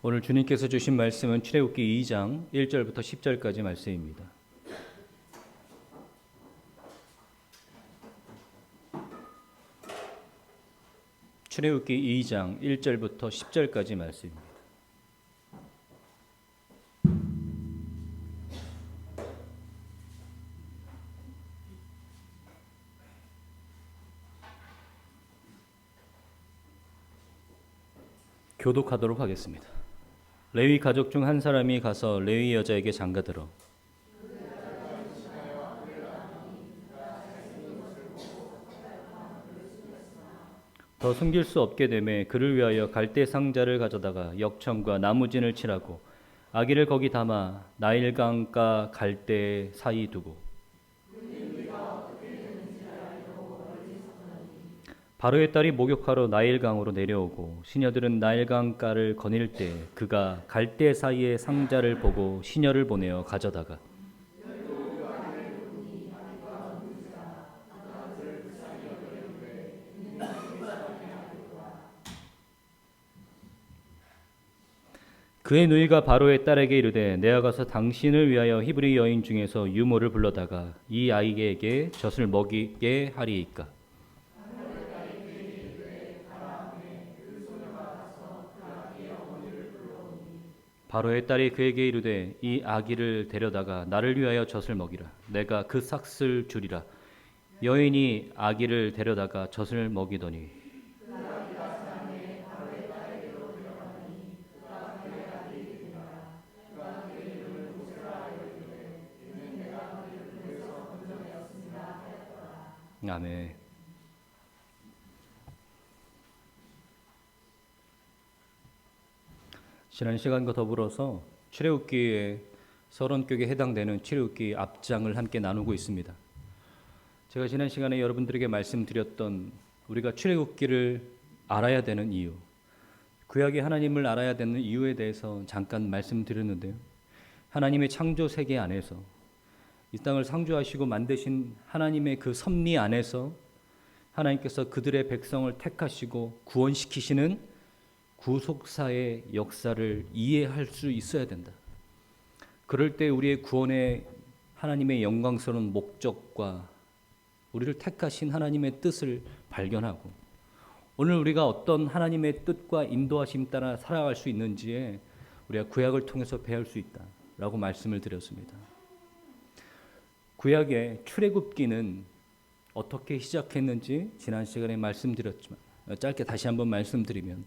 오늘 주님께서 주신 말씀은 출애굽기 2장 1절부터 10절까지 말씀입니다. 출애굽기 2장 1절부터 10절까지 말씀입니다. 교독하도록 하겠습니다. 레위 가족 중 한 사람이 가서 레위 여자에게 장가들어 더 숨길 수 없게 되매 그를 위하여 갈대 상자를 가져다가 역청과 나무진을 칠하고 아기를 거기 담아 나일강가 갈대 사이 두고 바로의 딸이 목욕하러 나일강으로 내려오고 시녀들은 나일강가를 거닐 때 그가 갈대 사이의 상자를 보고 시녀를 보내어 가져다가 그의 누이가 바로의 딸에게 이르되 내가 가서 당신을 위하여 히브리 여인 중에서 유모를 불러다가 이 아이에게 젖을 먹이게 하리이까. 바로의 딸이 그에게 이르되 이 아기를 데려다가 나를 위하여 젖을 먹이라. 내가 그 삭슬 주리라. 여인이 아기를 데려다가 젖을 먹이더니 아멘. 지난 시간과 더불어서 출애굽기의 서론격에 해당되는 출애굽기 앞장을 함께 나누고 있습니다. 제가 지난 시간에 여러분들에게 말씀드렸던 우리가 출애굽기를 알아야 되는 이유, 구약의 하나님을 알아야 되는 이유에 대해서 잠깐 말씀드렸는데요. 하나님의 창조 세계 안에서 이 땅을 창조하시고 만드신 하나님의 그 섭리 안에서 하나님께서 그들의 백성을 택하시고 구원시키시는 구속사의 역사를 이해할 수 있어야 된다. 그럴 때 우리의 구원의 하나님의 영광스러운 목적과 우리를 택하신 하나님의 뜻을 발견하고 오늘 우리가 어떤 하나님의 뜻과 인도하심 따라 살아갈 수 있는지에 우리가 구약을 통해서 배울 수 있다라고 말씀을 드렸습니다. 구약의 출애굽기는 어떻게 시작했는지 지난 시간에 말씀드렸지만 짧게 다시 한번 말씀드리면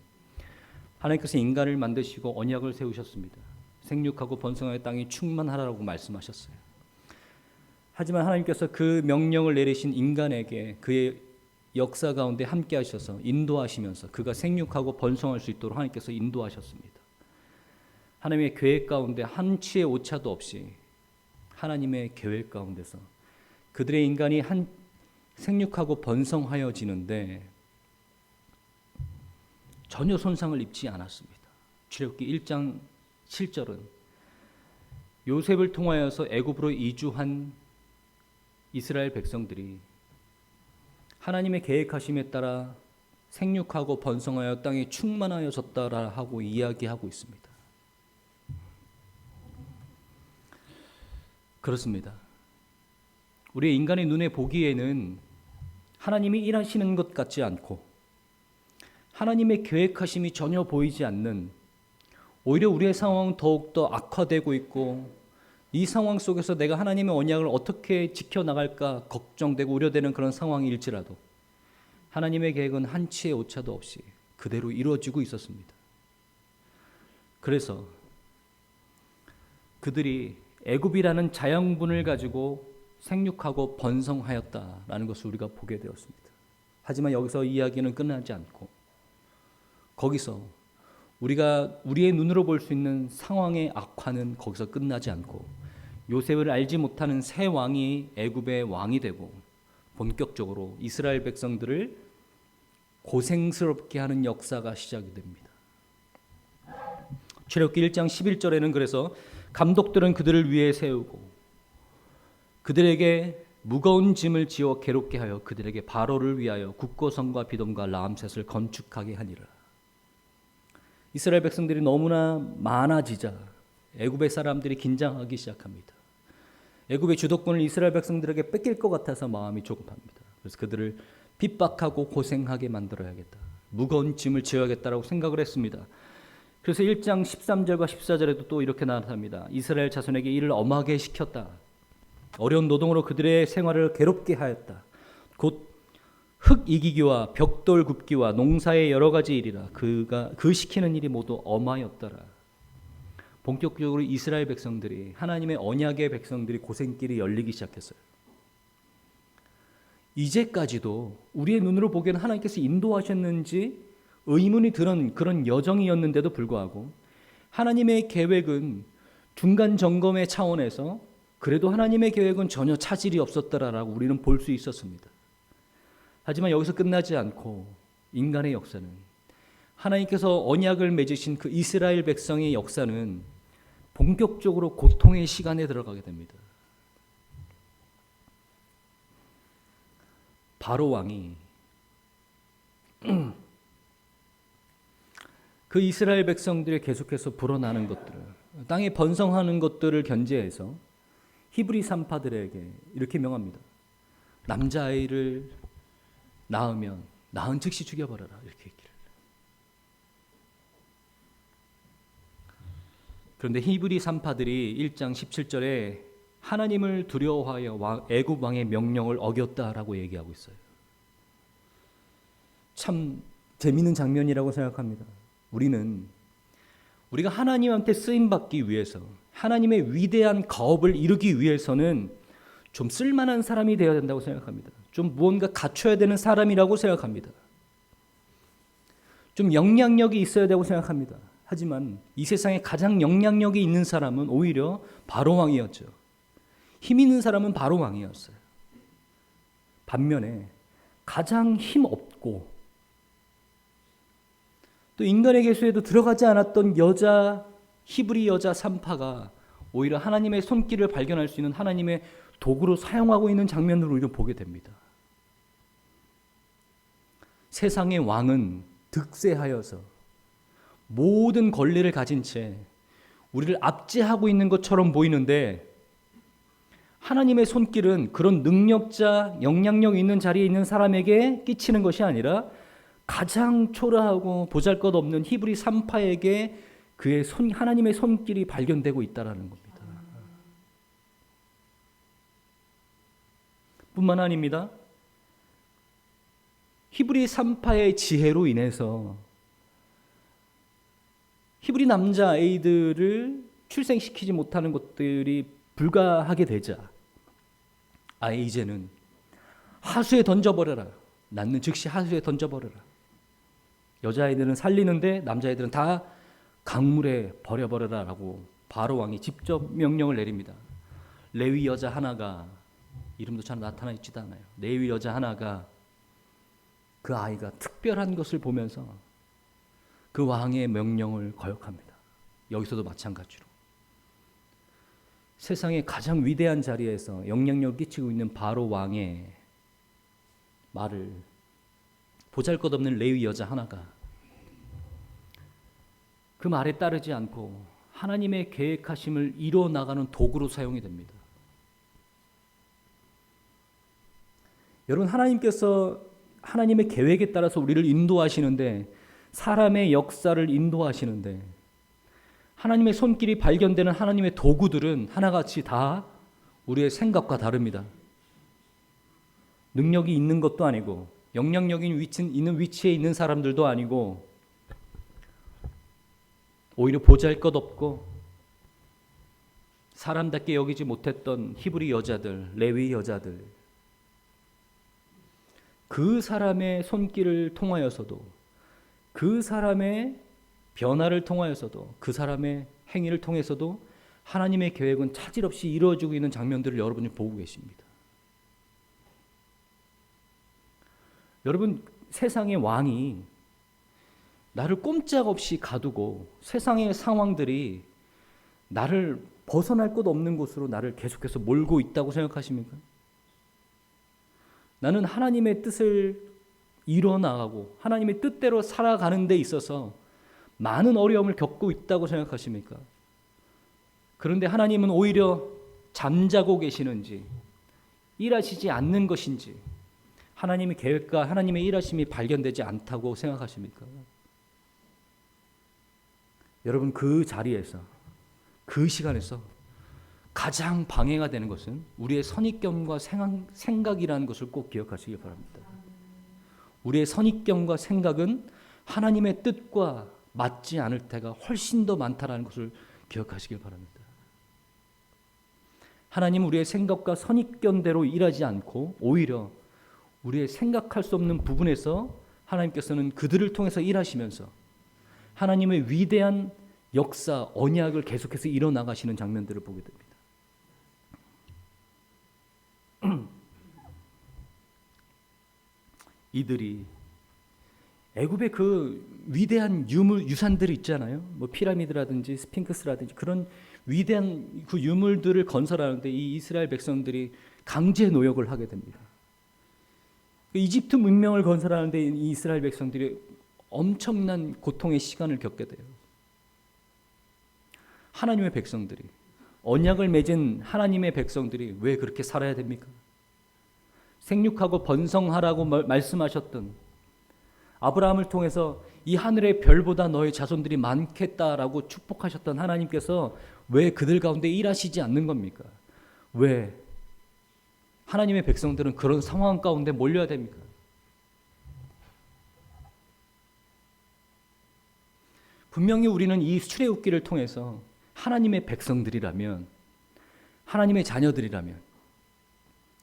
하나님께서 인간을 만드시고 언약을 세우셨습니다. 생육하고 번성하여 땅이 충만하라고 말씀하셨어요. 하지만 하나님께서 그 명령을 내리신 인간에게 그의 역사 가운데 함께 하셔서 인도하시면서 그가 생육하고 번성할 수 있도록 하나님께서 인도하셨습니다. 하나님의 계획 가운데 한치의 오차도 없이 하나님의 계획 가운데서 그들의 인간이 생육하고 번성하여지는데 전혀 손상을 입지 않았습니다. 출애굽기 1장 7절은 요셉을 통하여서 애굽으로 이주한 이스라엘 백성들이 하나님의 계획하심에 따라 생육하고 번성하여 땅이 충만하여졌다라 하고 이야기하고 있습니다. 그렇습니다. 우리 인간의 눈에 보기에는 하나님이 일하시는 것 같지 않고 하나님의 계획하심이 전혀 보이지 않는 오히려 우리의 상황은 더욱더 악화되고 있고 이 상황 속에서 내가 하나님의 언약을 어떻게 지켜나갈까 걱정되고 우려되는 그런 상황일지라도 하나님의 계획은 한치의 오차도 없이 그대로 이루어지고 있었습니다. 그래서 그들이 애굽이라는 자양분을 가지고 생육하고 번성하였다라는 것을 우리가 보게 되었습니다. 하지만 여기서 이야기는 끝나지 않고 거기서 우리가 우리의 눈으로 볼 수 있는 상황의 악화는 거기서 끝나지 않고 요셉을 알지 못하는 새 왕이 애굽의 왕이 되고 본격적으로 이스라엘 백성들을 고생스럽게 하는 역사가 시작이 됩니다. 출애굽기 1장 11절에는 그래서 감독들은 그들을 위에 세우고 그들에게 무거운 짐을 지어 괴롭게 하여 그들에게 바로를 위하여 국고성과 비돔과 라암셋을 건축하게 하니라. 이스라엘 백성들이 너무나 많아지자 애굽의 사람들이 긴장하기 시작합니다. 애굽의 주도권을 이스라엘 백성들에게 뺏길 것 같아서 마음이 조급합니다. 그래서 그들을 핍박하고 고생하게 만들어야겠다. 무거운 짐을 지어야겠다라고 생각을 했습니다. 그래서 1장 13절과 14절에도 또 이렇게 나타납니다. 이스라엘 자손에게 이를 엄하게 시켰다. 어려운 노동으로 그들의 생활을 괴롭게 하였다. 곧 흙 이기기와 벽돌 굽기와 농사의 여러 가지 일이라. 그 시키는 일이 모두 엄하였더라. 본격적으로 이스라엘 백성들이, 하나님의 언약의 백성들이 고생길이 열리기 시작했어요. 이제까지도 우리의 눈으로 보기에는 하나님께서 인도하셨는지 의문이 드는 그런 여정이었는데도 불구하고 하나님의 계획은 중간 점검의 차원에서 그래도 하나님의 계획은 전혀 차질이 없었더라라고 우리는 볼 수 있었습니다. 하지만 여기서 끝나지 않고 인간의 역사는, 하나님께서 언약을 맺으신 그 이스라엘 백성의 역사는 본격적으로 고통의 시간에 들어가게 됩니다. 바로 왕이 그 이스라엘 백성들이 계속해서 불어나는 것들을, 땅에 번성하는 것들을 견제해서 히브리 산파들에게 이렇게 명합니다. 남자아이를 낳으면 낳은 즉시 죽여버려라, 이렇게 얘기를. 그런데 히브리 산파들이 1장 17절에 하나님을 두려워하여 애굽 왕의 명령을 어겼다라고 얘기하고 있어요. 참 재미있는 장면이라고 생각합니다. 우리가 하나님한테 쓰임받기 위해서, 하나님의 위대한 가업을 이루기 위해서는 좀 쓸만한 사람이 되어야 된다고 생각합니다. 좀 무언가 갖춰야 되는 사람이라고 생각합니다. 좀 영향력이 있어야 되고 생각합니다. 하지만 이 세상에 가장 영향력이 있는 사람은 오히려 바로 왕이었죠. 힘 있는 사람은 바로 왕이었어요. 반면에 가장 힘 없고 또 인간의 계수에도 들어가지 않았던 히브리 여자 산파가 오히려 하나님의 손길을 발견할 수 있는 하나님의 도구로 사용하고 있는 장면을 우리가 보게 됩니다. 세상의 왕은 득세하여서 모든 권리를 가진 채 우리를 압제하고 있는 것처럼 보이는데, 하나님의 손길은 그런 능력자, 영향력 있는 자리에 있는 사람에게 끼치는 것이 아니라 가장 초라하고 보잘것없는 히브리 산파에게 하나님의 손길이 발견되고 있다는 겁니다. 뿐만 아닙니다. 히브리 산파의 지혜로 인해서 히브리 남자아이들을 출생시키지 못하는 것들이 불가하게 되자 아예 이제는 하수에 던져버려라. 낳는 즉시 하수에 던져버려라. 여자아이들은 살리는데 남자아이들은 다 강물에 버려버려라 라고 바로 왕이 직접 명령을 내립니다. 레위 여자 하나가, 이름도 잘 나타나 있지도 않아요. 레위 여자 하나가 그 아이가 특별한 것을 보면서 그 왕의 명령을 거역합니다. 여기서도 마찬가지로 세상의 가장 위대한 자리에서 영향력을 끼치고 있는 바로 왕의 말을 보잘것없는 레위 여자 하나가 그 말에 따르지 않고 하나님의 계획하심을 이뤄나가는 도구로 사용이 됩니다. 여러분, 하나님께서 하나님의 계획에 따라서 우리를 인도하시는데, 사람의 역사를 인도하시는데, 하나님의 손길이 발견되는 하나님의 도구들은 하나같이 다 우리의 생각과 다릅니다. 능력이 있는 것도 아니고 영향력이 있는 위치에 있는 사람들도 아니고 오히려 보잘것없고 사람답게 여기지 못했던 히브리 여자들, 레위 여자들, 그 사람의 손길을 통하여서도, 그 사람의 변화를 통하여서도, 그 사람의 행위를 통해서도 하나님의 계획은 차질 없이 이루어지고 있는 장면들을 여러분이 보고 계십니다. 여러분, 세상의 왕이 나를 꼼짝없이 가두고 세상의 상황들이 나를 벗어날 곳 없는 곳으로 나를 계속해서 몰고 있다고 생각하십니까? 나는 하나님의 뜻을 이뤄나가고 하나님의 뜻대로 살아가는 데 있어서 많은 어려움을 겪고 있다고 생각하십니까? 그런데 하나님은 오히려 잠자고 계시는지 일하시지 않는 것인지 하나님의 계획과 하나님의 일하심이 발견되지 않다고 생각하십니까? 여러분, 그 자리에서 그 시간에서 가장 방해가 되는 것은 우리의 선입견과 생각이라는 것을 꼭 기억하시기 바랍니다. 우리의 선입견과 생각은 하나님의 뜻과 맞지 않을 때가 훨씬 더 많다는 것을 기억하시길 바랍니다. 하나님은 우리의 생각과 선입견대로 일하지 않고 오히려 우리의 생각할 수 없는 부분에서 하나님께서는 그들을 통해서 일하시면서 하나님의 위대한 역사, 언약을 계속해서 이뤄나가시는 장면들을 보게 됩니다. 이들이 애굽의 그 위대한 유산들이 있잖아요. 뭐 피라미드라든지 스핑크스라든지 그런 위대한 그 유물들을 건설하는데 이 이스라엘 백성들이 강제 노역을 하게 됩니다. 이집트 문명을 건설하는데 이 이스라엘 백성들이 엄청난 고통의 시간을 겪게 돼요. 하나님의 백성들이, 언약을 맺은 하나님의 백성들이 왜 그렇게 살아야 됩니까? 생육하고 번성하라고 말씀하셨던 아브라함을 통해서 이 하늘의 별보다 너의 자손들이 많겠다라고 축복하셨던 하나님께서 왜 그들 가운데 일하시지 않는 겁니까? 왜 하나님의 백성들은 그런 상황 가운데 몰려야 됩니까? 분명히 우리는 이 출애굽기를 통해서 하나님의 백성들이라면, 하나님의 자녀들이라면,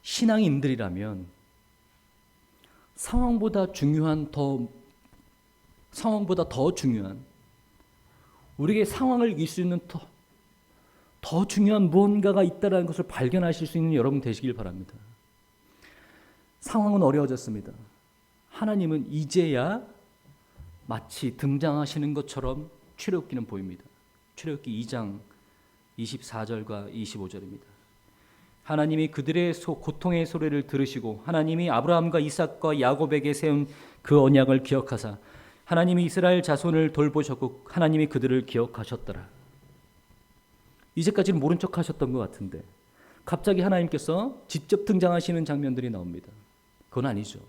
신앙인들이라면 상황보다 더 중요한 우리에게 상황을 이길 수 있는 더 중요한 무언가가 있다는 것을 발견하실 수 있는 여러분 되시길 바랍니다. 상황은 어려워졌습니다. 하나님은 이제야 마치 등장하시는 것처럼 출애굽기는 보입니다. 출애굽기 2장 24절과 25절입니다. 하나님이 그들의 고통의 소리를 들으시고 하나님이 아브라함과 이삭과 야곱에게 세운 그 언약을 기억하사 하나님이 이스라엘 자손을 돌보셨고 하나님이 그들을 기억하셨더라. 이제까지는 모른 척 하셨던 것 같은데 갑자기 하나님께서 직접 등장하시는 장면들이 나옵니다. 그건 아니죠.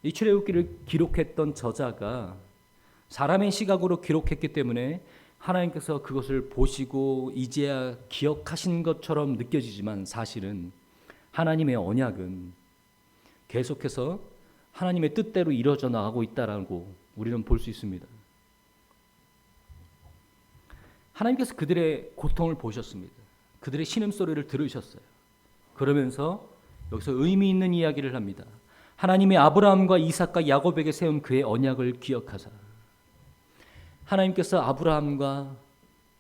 이 출애굽기를 기록했던 저자가 사람의 시각으로 기록했기 때문에 하나님께서 그것을 보시고 이제야 기억하신 것처럼 느껴지지만 사실은 하나님의 언약은 계속해서 하나님의 뜻대로 이루어져 나가고 있다라고 우리는 볼 수 있습니다. 하나님께서 그들의 고통을 보셨습니다. 그들의 신음소리를 들으셨어요. 그러면서 여기서 의미 있는 이야기를 합니다. 하나님이 아브라함과 이삭과 야곱에게 세운 그의 언약을 기억하사. 하나님께서 아브라함과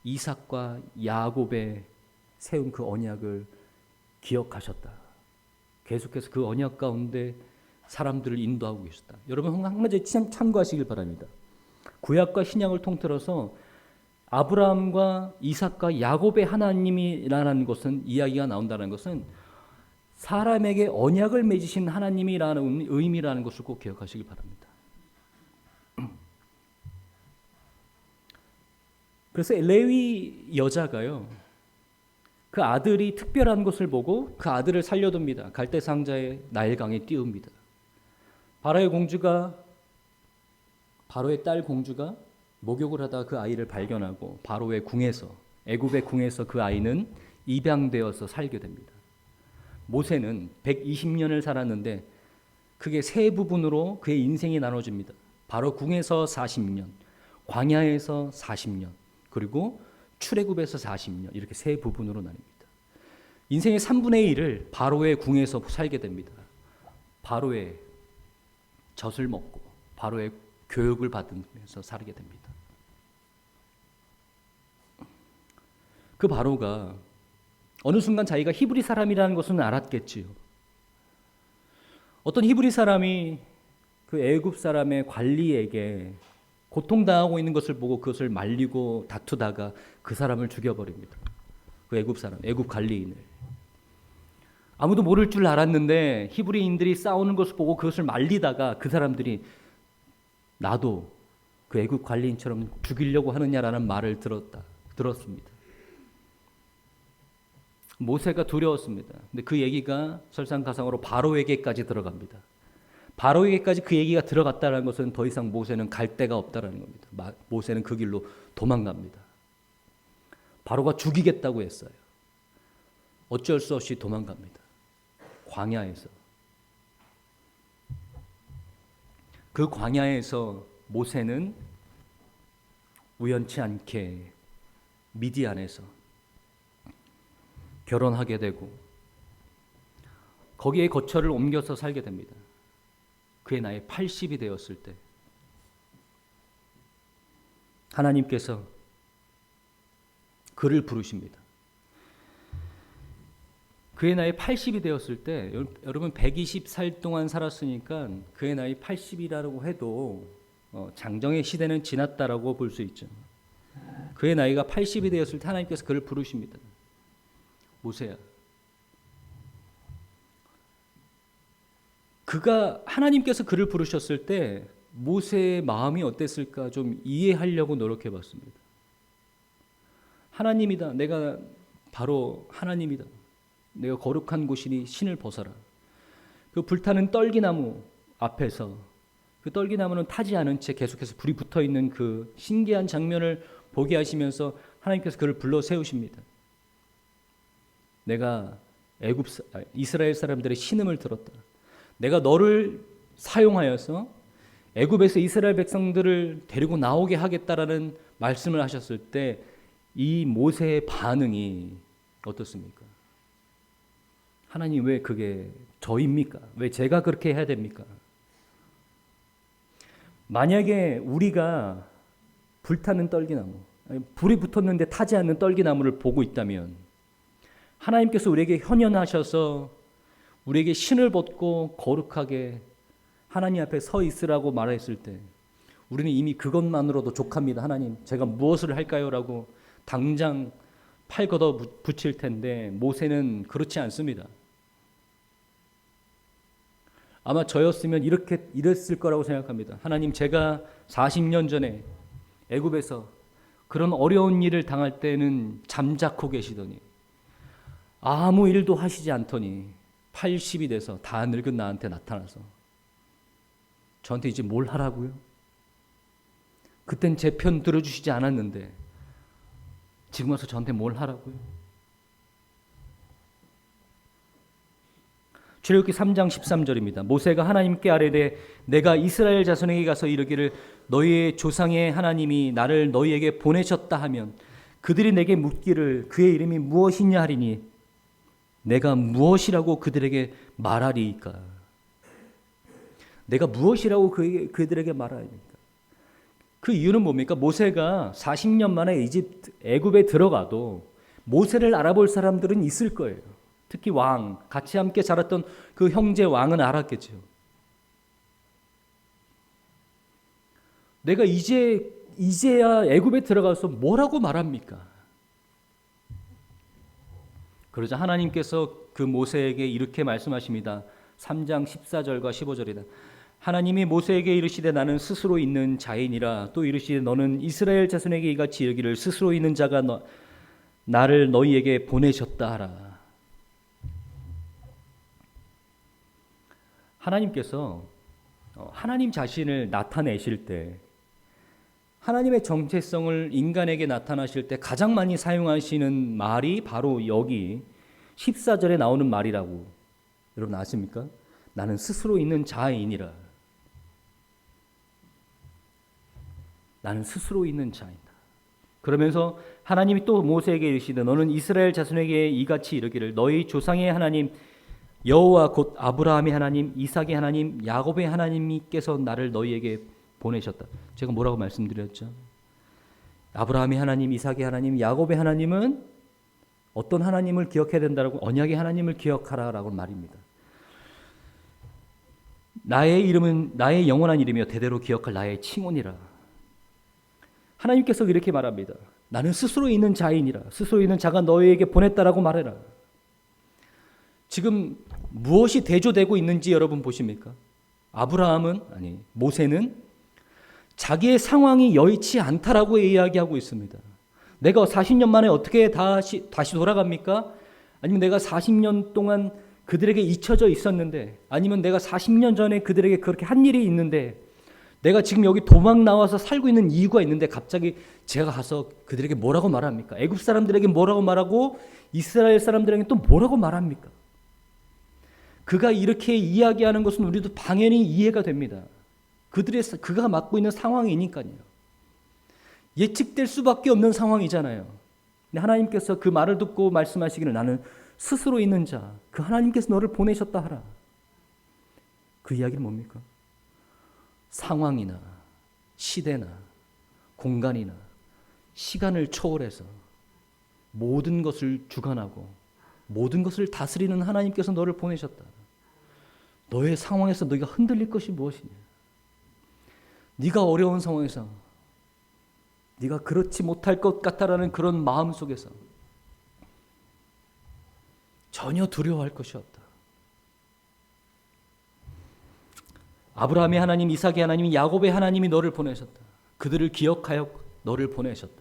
이삭과 야곱에 세운 그 언약을 기억하셨다. 계속해서 그 언약 가운데 사람들을 인도하고 계셨다. 여러분 한 가지 참고하시길 바랍니다. 구약과 신약을 통틀어서 아브라함과 이삭과 야곱의 하나님이라는 것은 이야기가 나온다는 것은 사람에게 언약을 맺으신 하나님이라는 의미라는 것을 꼭 기억하시길 바랍니다. 그래서 레위 여자가요, 그 아들이 특별한 것을 보고 그 아들을 살려둡니다. 갈대상자의 나일강에 띄웁니다. 바로의 딸 공주가 목욕을 하다가 그 아이를 발견하고 바로의 궁에서, 애굽의 궁에서 그 아이는 입양되어서 살게 됩니다. 모세는 120년을 살았는데 그게 세 부분으로 그의 인생이 나눠집니다. 바로 궁에서 40년, 광야에서 40년, 그리고 출애굽에서 40년, 이렇게 세 부분으로 나뉩니다. 인생의 3분의 1을 바로의 궁에서 살게 됩니다. 바로의 젖을 먹고 바로의 교육을 받으면서 살게 됩니다. 그 바로가 어느 순간 자기가 히브리 사람이라는 것은 알았겠지요. 어떤 히브리 사람이 그 애굽 사람의 관리에게 고통당하고 있는 것을 보고 그것을 말리고 다투다가 그 사람을 죽여버립니다. 그 애굽 사람, 애굽 관리인을. 아무도 모를 줄 알았는데 히브리인들이 싸우는 것을 보고 그것을 말리다가 그 사람들이 나도 그 애굽 관리인처럼 죽이려고 하느냐라는 말을 들었습니다. 모세가 두려웠습니다. 근데 그 얘기가 설상가상으로 바로에게까지 들어갑니다. 바로에게까지 그 얘기가 들어갔다는 것은 더 이상 모세는 갈 데가 없다는 겁니다. 모세는 그 길로 도망갑니다. 바로가 죽이겠다고 했어요. 어쩔 수 없이 도망갑니다. 광야에서. 그 광야에서 모세는 우연치 않게 미디안에서 결혼하게 되고 거기에 거처를 옮겨서 살게 됩니다. 그의 나이 80이 되었을 때 하나님께서 그를 부르십니다. 그의 나이 80이 되었을 때 여러분 120살 동안 살았으니까 그의 나이 80이라고 해도 장정의 시대는 지났다라고 볼 수 있죠. 그의 나이가 80이 되었을 때 하나님께서 그를 부르십니다. 모세야. 하나님께서 그를 부르셨을 때 모세의 마음이 어땠을까 좀 이해하려고 노력해 봤습니다. 하나님이다. 내가 바로 하나님이다. 내가 거룩한 곳이니 신을 벗어라. 그 불타는 떨기나무 앞에서 그 떨기나무는 타지 않은 채 계속해서 불이 붙어 있는 그 신기한 장면을 보게 하시면서 하나님께서 그를 불러 세우십니다. 내가 이스라엘 사람들의 신음을 들었다. 내가 너를 사용하여서 애굽에서 이스라엘 백성들을 데리고 나오게 하겠다라는 말씀을 하셨을 때 이 모세의 반응이 어떻습니까? 하나님 왜 그게 저입니까? 왜 제가 그렇게 해야 됩니까? 만약에 우리가 불타는 떨기나무, 불이 붙었는데 타지 않는 떨기나무를 보고 있다면 하나님께서 우리에게 현현하셔서 우리에게 신을 벗고 거룩하게 하나님 앞에 서 있으라고 말했을 때 우리는 이미 그것만으로도 족합니다. 하나님, 제가 무엇을 할까요? 라고 당장 팔 걷어 붙일 텐데 모세는 그렇지 않습니다. 아마 저였으면 이랬을 거라고 생각합니다. 하나님, 제가 40년 전에 애굽에서 그런 어려운 일을 당할 때는 잠자코 계시더니 아무 일도 하시지 않더니 80이 돼서 다 늙은 나한테 나타나서 저한테 이제 뭘 하라고요? 그땐 제 편 들어주시지 않았는데 지금 와서 저한테 뭘 하라고요? 출애굽기 3장 13절입니다. 모세가 하나님께 아뢰되 내가 이스라엘 자손에게 가서 이르기를 너희의 조상의 하나님이 나를 너희에게 보내셨다 하면 그들이 내게 묻기를 그의 이름이 무엇이냐 하리니 내가 무엇이라고 그들에게 말하리이까? 내가 무엇이라고 그들에게 말하리이까? 그 이유는 뭡니까? 모세가 40년 만에 애굽에 들어가도 모세를 알아볼 사람들은 있을 거예요. 특히 왕, 같이 함께 자랐던 그 형제 왕은 알았겠죠. 내가 이제야 애굽에 들어가서 뭐라고 말합니까? 그러자 하나님께서 그 모세에게 이렇게 말씀하십니다. 3장 14절과 15절이다. 하나님이 모세에게 이르시되 나는 스스로 있는 자이니라. 또 이르시되 너는 이스라엘 자손에게 이같이 이르기를 스스로 있는 자가 나를 너희에게 보내셨다 하라. 하나님께서 하나님 자신을 나타내실 때 하나님의 정체성을 인간에게 나타나실 때 가장 많이 사용하시는 말이 바로 여기 14절에 나오는 말이라고 여러분 아십니까? 나는 스스로 있는 자이니라. 나는 스스로 있는 자이다. 그러면서 하나님이 또 모세에게 이르시되 너는 이스라엘 자손에게 이같이 이르기를 너희 조상의 하나님 여호와 곧 아브라함의 하나님, 이삭의 하나님, 야곱의 하나님께서 나를 너희에게 보내셨다. 제가 뭐라고 말씀드렸죠? 아브라함의 하나님, 이삭의 하나님, 야곱의 하나님은 어떤 하나님을 기억해야 된다라고 언약의 하나님을 기억하라라고 말입니다. 나의 이름은 나의 영원한 이름이여 대대로 기억할 나의 칭혼이라. 하나님께서 이렇게 말합니다. 나는 스스로 있는 자이니라. 스스로 있는 자가 너희에게 보냈다라고 말해라. 지금 무엇이 대조되고 있는지 여러분 보십니까? 모세는 자기의 상황이 여의치 않다라고 이야기하고 있습니다. 내가 40년 만에 어떻게 다시 돌아갑니까? 아니면 내가 40년 동안 그들에게 잊혀져 있었는데, 아니면 내가 40년 전에 그들에게 그렇게 한 일이 있는데, 내가 지금 여기 도망 나와서 살고 있는 이유가 있는데 갑자기 제가 가서 그들에게 뭐라고 말합니까? 애굽 사람들에게 뭐라고 말하고 이스라엘 사람들에게 또 뭐라고 말합니까? 그가 이렇게 이야기하는 것은 우리도 당연히 이해가 됩니다. 그가 맡고 있는 상황이니까요. 예측될 수밖에 없는 상황이잖아요. 근데 하나님께서 그 말을 듣고 말씀하시기를 나는 스스로 있는 자, 그 하나님께서 너를 보내셨다 하라. 그 이야기는 뭡니까? 상황이나 시대나 공간이나 시간을 초월해서 모든 것을 주관하고 모든 것을 다스리는 하나님께서 너를 보내셨다. 너의 상황에서 너희가 흔들릴 것이 무엇이냐? 네가 어려운 상황에서 네가 그렇지 못할 것 같다라는 그런 마음 속에서 전혀 두려워할 것이 없다. 아브라함의 하나님, 이삭의 하나님, 야곱의 하나님이 너를 보내셨다. 그들을 기억하여 너를 보내셨다.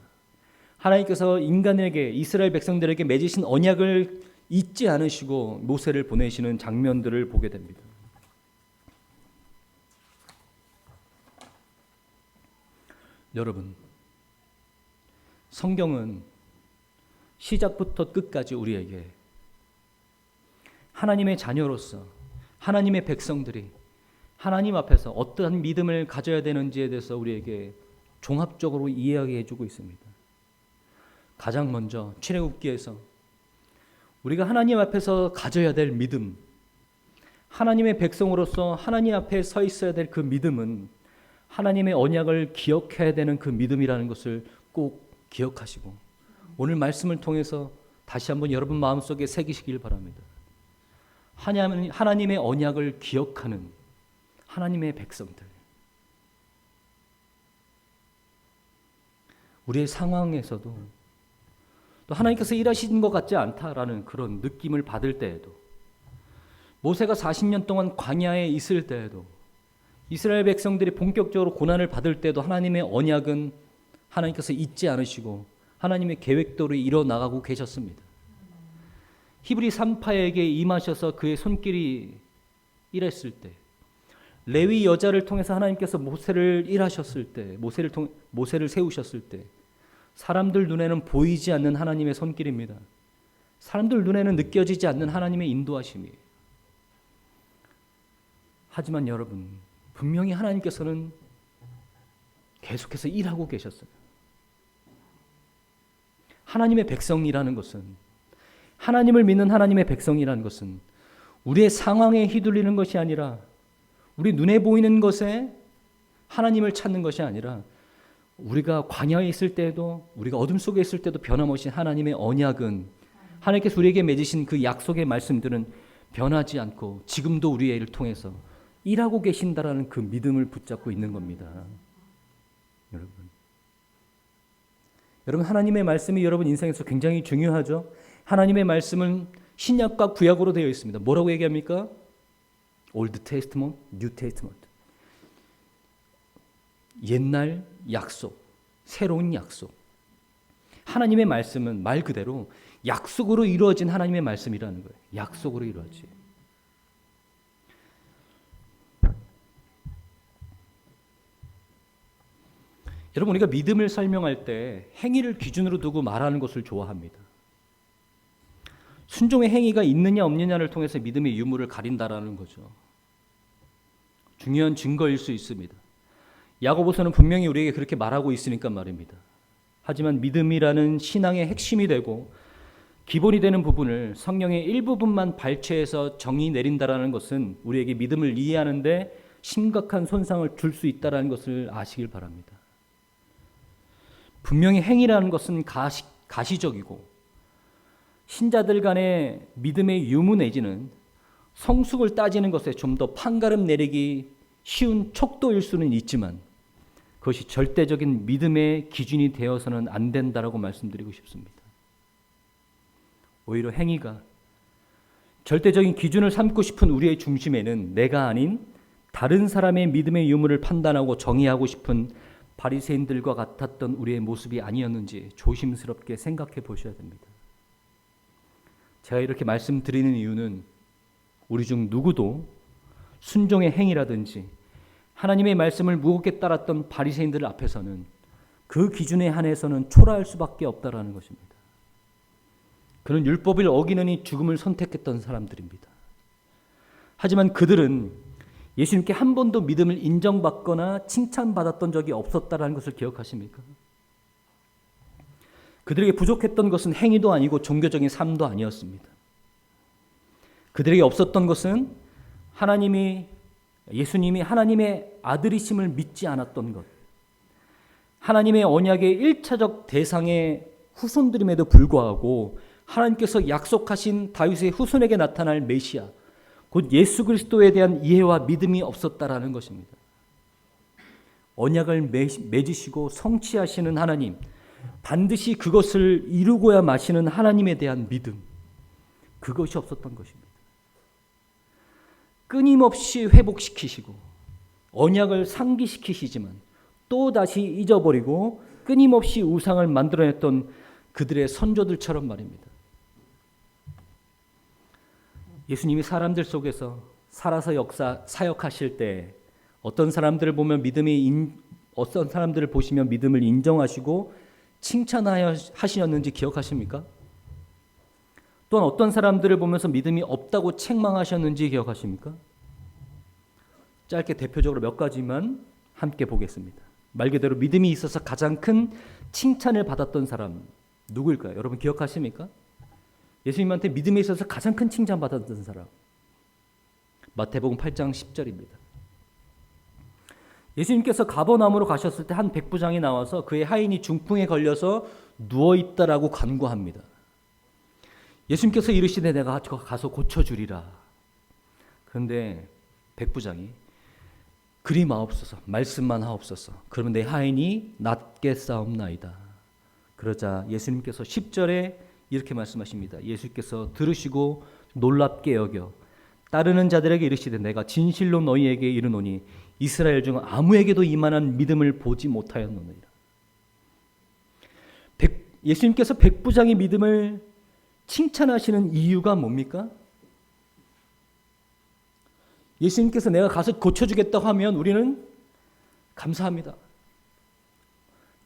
하나님께서 인간에게, 이스라엘 백성들에게 맺으신 언약을 잊지 않으시고 모세를 보내시는 장면들을 보게 됩니다. 여러분, 성경은 시작부터 끝까지 우리에게 하나님의 자녀로서 하나님의 백성들이 하나님 앞에서 어떠한 믿음을 가져야 되는지에 대해서 우리에게 종합적으로 이야기해 주고 있습니다. 가장 먼저 출애굽기에서 우리가 하나님 앞에서 가져야 될 믿음, 하나님의 백성으로서 하나님 앞에 서 있어야 될 그 믿음은 하나님의 언약을 기억해야 되는 그 믿음이라는 것을 꼭 기억하시고 오늘 말씀을 통해서 다시 한번 여러분 마음속에 새기시길 바랍니다. 하나님의 언약을 기억하는 하나님의 백성들, 우리의 상황에서도 또 하나님께서 일하시는 것 같지 않다라는 그런 느낌을 받을 때에도, 모세가 40년 동안 광야에 있을 때에도, 이스라엘 백성들이 본격적으로 고난을 받을 때도 하나님의 언약은 하나님께서 잊지 않으시고 하나님의 계획대로 이뤄나가고 계셨습니다. 히브리 산파에게 임하셔서 그의 손길이 일했을 때, 레위 여자를 통해서 하나님께서 모세를 일하셨을 때, 모세를 세우셨을 때 사람들 눈에는 보이지 않는 하나님의 손길입니다. 사람들 눈에는 느껴지지 않는 하나님의 인도하심이에요. 하지만 여러분, 분명히 하나님께서는 계속해서 일하고 계셨어요. 하나님의 백성이라는 것은, 하나님을 믿는 하나님의 백성이라는 것은 우리의 상황에 휘둘리는 것이 아니라, 우리 눈에 보이는 것에 하나님을 찾는 것이 아니라, 우리가 광야에 있을 때도, 우리가 어둠 속에 있을 때도 변함없이 하나님의 언약은, 하나님께서 우리에게 맺으신 그 약속의 말씀들은 변하지 않고 지금도 우리를 통해서 일하고 계신다라는 그 믿음을 붙잡고 있는 겁니다. 여러분, 하나님의 말씀이 여러분 인생에서 굉장히 중요하죠. 하나님의 말씀은 신약과 구약으로 되어 있습니다. 뭐라고 얘기합니까? Old Testament, New Testament. 옛날 약속, 새로운 약속. 하나님의 말씀은 말 그대로 약속으로 이루어진 하나님의 말씀이라는 거예요. 약속으로 이루어진. 여러분, 우리가 믿음을 설명할 때 행위를 기준으로 두고 말하는 것을 좋아합니다. 순종의 행위가 있느냐 없느냐를 통해서 믿음의 유무를 가린다라는 거죠. 중요한 증거일 수 있습니다. 야고보서는 분명히 우리에게 그렇게 말하고 있으니까 말입니다. 하지만 믿음이라는 신앙의 핵심이 되고 기본이 되는 부분을 성령의 일부분만 발췌해서 정의 내린다라는 것은 우리에게 믿음을 이해하는데 심각한 손상을 줄 수 있다는 것을 아시길 바랍니다. 분명히 행위라는 것은 가시적이고 신자들 간의 믿음의 유무 내지는 성숙을 따지는 것에 좀 더 판가름 내리기 쉬운 척도일 수는 있지만 그것이 절대적인 믿음의 기준이 되어서는 안 된다라고 말씀드리고 싶습니다. 오히려 행위가 절대적인 기준을 삼고 싶은 우리의 중심에는 내가 아닌 다른 사람의 믿음의 유무를 판단하고 정의하고 싶은 바리새인들과 같았던 우리의 모습이 아니었는지 조심스럽게 생각해 보셔야 됩니다. 제가 이렇게 말씀드리는 이유는 우리 중 누구도 순종의 행위라든지 하나님의 말씀을 무겁게 따랐던 바리새인들 앞에서는 그 기준에 한해서는 초라할 수밖에 없다라는 것입니다. 그는 율법을 어기느니 죽음을 선택했던 사람들입니다. 하지만 그들은 예수님께 한 번도 믿음을 인정받거나 칭찬받았던 적이 없었다라는 것을 기억하십니까? 그들에게 부족했던 것은 행위도 아니고 종교적인 삶도 아니었습니다. 그들에게 없었던 것은 예수님이 하나님의 아들이심을 믿지 않았던 것, 하나님의 언약의 1차적 대상의 후손들임에도 불구하고 하나님께서 약속하신 다윗의 후손에게 나타날 메시아, 곧 예수 그리스도에 대한 이해와 믿음이 없었다라는 것입니다. 언약을 맺으시고 성취하시는 하나님, 반드시 그것을 이루고야 마시는 하나님에 대한 믿음, 그것이 없었던 것입니다. 끊임없이 회복시키시고 언약을 상기시키시지만 또 다시 잊어버리고 끊임없이 우상을 만들어냈던 그들의 선조들처럼 말입니다. 예수님이 사람들 속에서 살아서 사역하실 때 어떤 사람들을 보시면 믿음을 인정하시고 칭찬하셨는지 기억하십니까? 또한 어떤 사람들을 보면서 믿음이 없다고 책망하셨는지 기억하십니까? 짧게 대표적으로 몇 가지만 함께 보겠습니다. 말 그대로 믿음이 있어서 가장 큰 칭찬을 받았던 사람 누구일까요? 여러분 기억하십니까? 예수님한테 믿음에 있어서 가장 큰 칭찬 받았던 사람, 마태복음 8장 10절입니다. 예수님께서 가버나움으로 가셨을 때 한 백부장이 나와서 그의 하인이 중풍에 걸려서 누워있다라고 간구합니다. 예수님께서 이르시되 내가 가서 고쳐주리라. 그런데 백부장이 그리 마옵소서, 말씀만 하옵소서, 그러면 내 하인이 낫겠사옵나이다. 그러자 예수님께서 10절에 이렇게 말씀하십니다. 예수께서 들으시고 놀랍게 여겨 따르는 자들에게 이르시되 내가 진실로 너희에게 이르노니 이스라엘 중 아무에게도 이만한 믿음을 보지 못하였느니라. 예수님께서 백부장의 믿음을 칭찬하시는 이유가 뭡니까? 예수님께서 내가 가서 고쳐주겠다고 하면 우리는 감사합니다.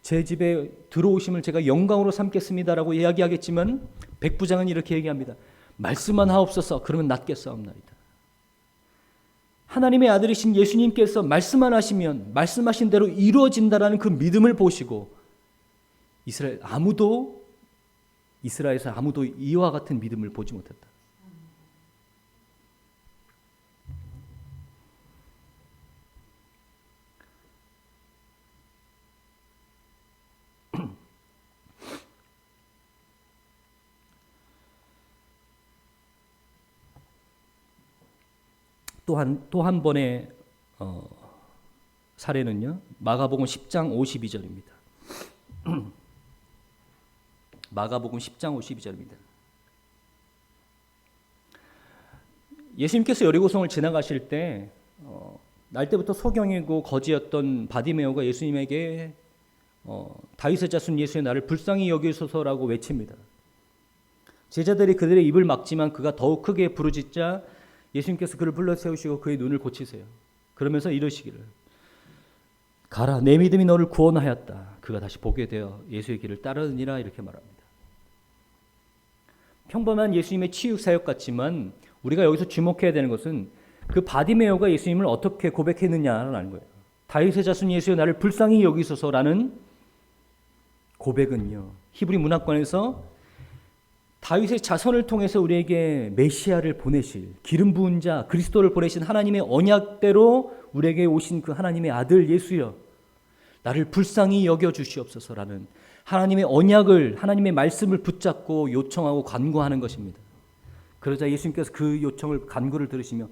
제 집에 들어오심을 제가 영광으로 삼겠습니다라고 이야기하겠지만 백부장은 이렇게 얘기합니다. 말씀만 하옵소서, 그러면 낫겠사옵나이다. 하나님의 아들이신 예수님께서 말씀만 하시면 말씀하신 대로 이루어진다라는 그 믿음을 보시고 이스라엘에서 아무도 이와 같은 믿음을 보지 못했다. 또 한 번의 사례는요. 마가복음 10장 52절입니다. 마가복음 10장 52절입니다. 예수님께서 여리고성을 지나가실 때 날 때부터 소경이고 거지였던 바디메오가 예수님에게 다윗의 자손 예수의 나를 불쌍히 여기소서라고 외칩니다. 제자들이 그들의 입을 막지만 그가 더욱 크게 부르짖자 예수님께서 그를 불러 세우시고 그의 눈을 고치세요. 그러면서 이러시기를 가라, 내 믿음이 너를 구원하였다. 그가 다시 보게 되어 예수의 길을 따르니라 이렇게 말합니다. 평범한 예수님의 치유 사역 같지만 우리가 여기서 주목해야 되는 것은 그 바디메오가 예수님을 어떻게 고백했느냐라는 거예요. 다윗의 자손 예수여 나를 불쌍히 여기소서라는 고백은요, 히브리 문학관에서 다윗의 자손을 통해서 우리에게 메시아를 보내실 기름 부은 자 그리스도를 보내신 하나님의 언약대로 우리에게 오신 그 하나님의 아들 예수여 나를 불쌍히 여겨 주시옵소서라는 하나님의 언약을, 하나님의 말씀을 붙잡고 요청하고 간구하는 것입니다. 그러자 예수님께서 그 요청을, 간구를 들으시며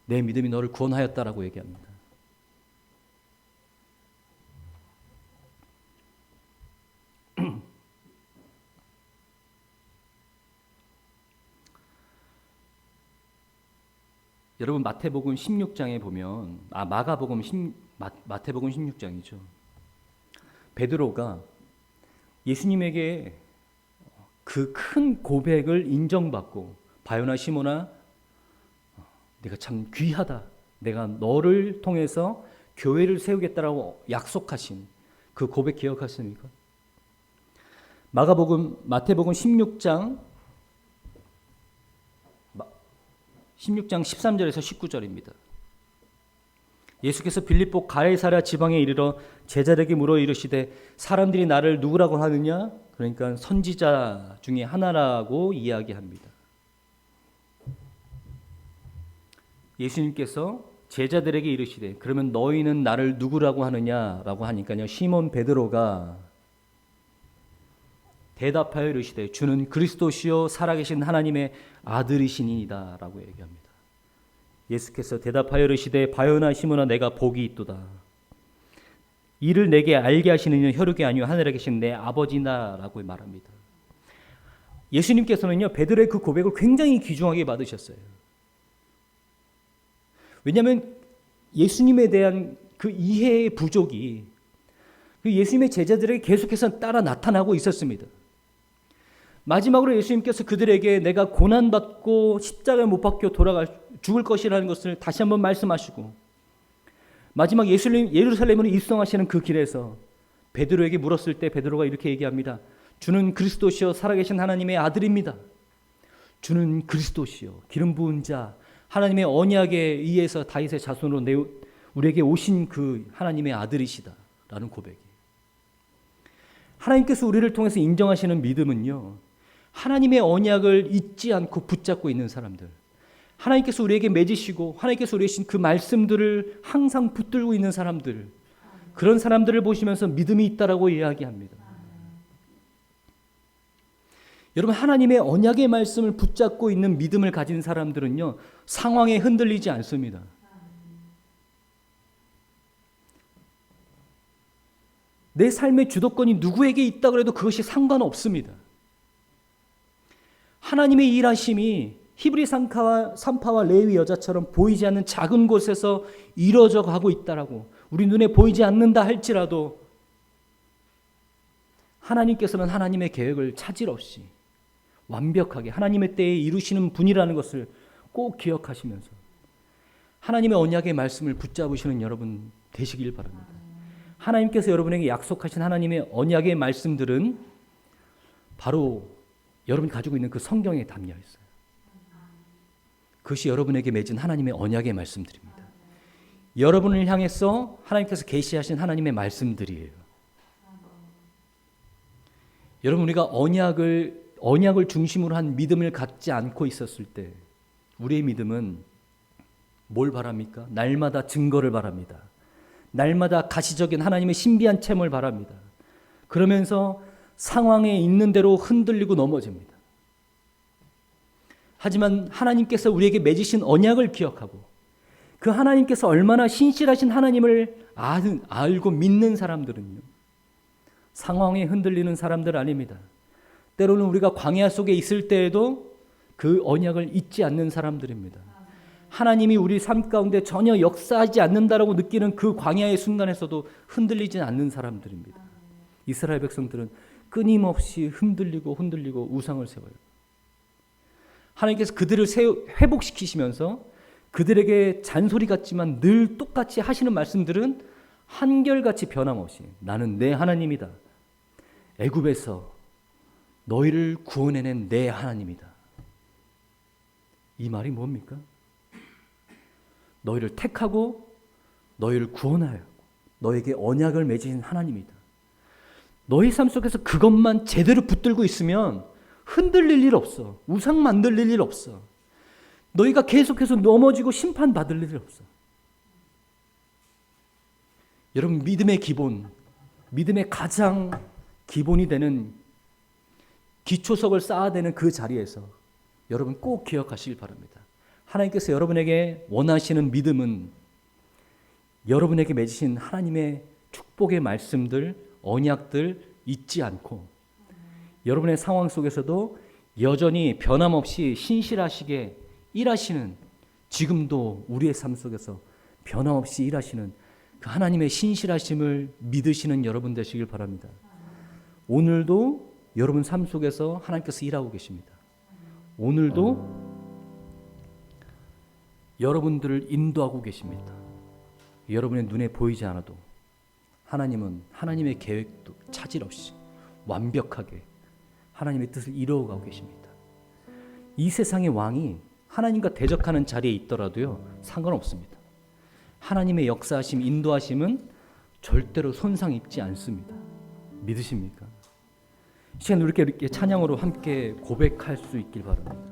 내 믿음이 너를 구원하였다라고 얘기합니다. 여러분 마태복음 16장에 보면 마태복음 16장이죠. 베드로가 예수님에게 그 큰 고백을 인정받고 바요나 시몬아 내가 참 귀하다. 내가 너를 통해서 교회를 세우겠다라고 약속하신 그 고백 기억하십니까? 마태복음 16장 13절에서 19절입니다. 예수께서 빌립보 가이사랴 지방에 이르러 제자들에게 물어 이르시되 사람들이 나를 누구라고 하느냐? 그러니까 선지자 중에 하나라고 이야기합니다. 예수님께서 제자들에게 이르시되 그러면 너희는 나를 누구라고 하느냐라고 하니까요. 시몬 베드로가 대답하여 이르시되 주는 그리스도시요 살아계신 하나님의 아들이시니이다 라고 얘기합니다. 예수께서 대답하여 이르시되 바요나 시몬아 내가 복이 있도다. 이를 내게 알게 하시는 이는 혈육이 아니요 하늘에 계신 내 아버지나 라고 말합니다. 예수님께서는요 베드로의 그 고백을 굉장히 귀중하게 받으셨어요. 왜냐하면 예수님에 대한 그 이해의 부족이 그 예수님의 제자들에게 계속해서 따라 나타나고 있었습니다. 마지막으로 예수님께서 그들에게 내가 고난받고 십자가에 못 박혀 죽을 것이라는 것을 다시 한번 말씀하시고 마지막 예루살렘으로 입성하시는 그 길에서 베드로에게 물었을 때 베드로가 이렇게 얘기합니다. 주는 그리스도시요 살아계신 하나님의 아들입니다. 주는 그리스도시요 기름 부은 자 하나님의 언약에 의해서 다윗의 자손으로 우리에게 오신 그 하나님의 아들이시다라는 고백이 하나님께서 우리를 통해서 인정하시는 믿음은요 하나님의 언약을 잊지 않고 붙잡고 있는 사람들 하나님께서 우리에게 맺으시고 하나님께서 우리에게 주신 그 말씀들을 항상 붙들고 있는 사람들 그런 사람들을 보시면서 믿음이 있다라고 이야기합니다. 여러분 하나님의 언약의 말씀을 붙잡고 있는 믿음을 가진 사람들은요 상황에 흔들리지 않습니다. 내 삶의 주도권이 누구에게 있다고 해도 그것이 상관없습니다. 하나님의 일하심이 히브리 산파와 레위 여자처럼 보이지 않는 작은 곳에서 이루어져 가고 있다라고 우리 눈에 보이지 않는다 할지라도 하나님께서는 하나님의 계획을 차질 없이 완벽하게 하나님의 때에 이루시는 분이라는 것을 꼭 기억하시면서 하나님의 언약의 말씀을 붙잡으시는 여러분 되시길 바랍니다. 하나님께서 여러분에게 약속하신 하나님의 언약의 말씀들은 바로 여러분이 가지고 있는 그 성경에 담겨 있어요. 그것이 여러분에게 맺은 하나님의 언약의 말씀들입니다. 여러분을 향해서 하나님께서 계시하신 하나님의 말씀들이에요. 여러분 우리가 언약을 중심으로 한 믿음을 갖지 않고 있었을 때 우리의 믿음은 뭘 바랍니까? 날마다 증거를 바랍니다. 날마다 가시적인 하나님의 신비한 체험을 바랍니다. 그러면서 상황에 있는 대로 흔들리고 넘어집니다. 하지만 하나님께서 우리에게 맺으신 언약을 기억하고 그 하나님께서 얼마나 신실하신 하나님을 알고 믿는 사람들은요. 상황에 흔들리는 사람들 아닙니다. 때로는 우리가 광야 속에 있을 때에도 그 언약을 잊지 않는 사람들입니다. 하나님이 우리 삶 가운데 전혀 역사하지 않는다라고 느끼는 그 광야의 순간에서도 흔들리지 않는 사람들입니다. 이스라엘 백성들은 끊임없이 흔들리고 우상을 세워요. 하나님께서 그들을 회복시키시면서 그들에게 잔소리 같지만 늘 똑같이 하시는 말씀들은 한결같이 변함없이 나는 내 하나님이다. 애굽에서 너희를 구원해낸 내 하나님이다. 이 말이 뭡니까? 너희를 택하고 너희를 구원하여 너에게 언약을 맺으신 하나님이다. 너희 삶 속에서 그것만 제대로 붙들고 있으면 흔들릴 일 없어. 우상 만들릴 일 없어. 너희가 계속해서 넘어지고 심판받을 일 없어. 여러분 믿음의 기본, 믿음의 가장 기본이 되는 기초석을 쌓아야 되는 그 자리에서 여러분 꼭 기억하시길 바랍니다. 하나님께서 여러분에게 원하시는 믿음은 여러분에게 맺으신 하나님의 축복의 말씀들, 언약들 잊지 않고 여러분의 상황 속에서도 여전히 변함없이 신실하시게 일하시는 지금도 우리의 삶 속에서 변함없이 일하시는 그 하나님의 신실하심을 믿으시는 여러분 되시길 바랍니다. 오늘도 여러분 삶 속에서 하나님께서 일하고 계십니다. 오늘도 여러분들을 인도하고 계십니다. 여러분의 눈에 보이지 않아도 하나님은 하나님의 계획도 차질 없이 완벽하게 하나님의 뜻을 이루어가고 계십니다. 이 세상의 왕이 하나님과 대적하는 자리에 있더라도요, 상관없습니다. 하나님의 역사하심, 인도하심은 절대로 손상 입지 않습니다. 믿으십니까? 이 시간 우리 이렇게 찬양으로 함께 고백할 수 있길 바랍니다.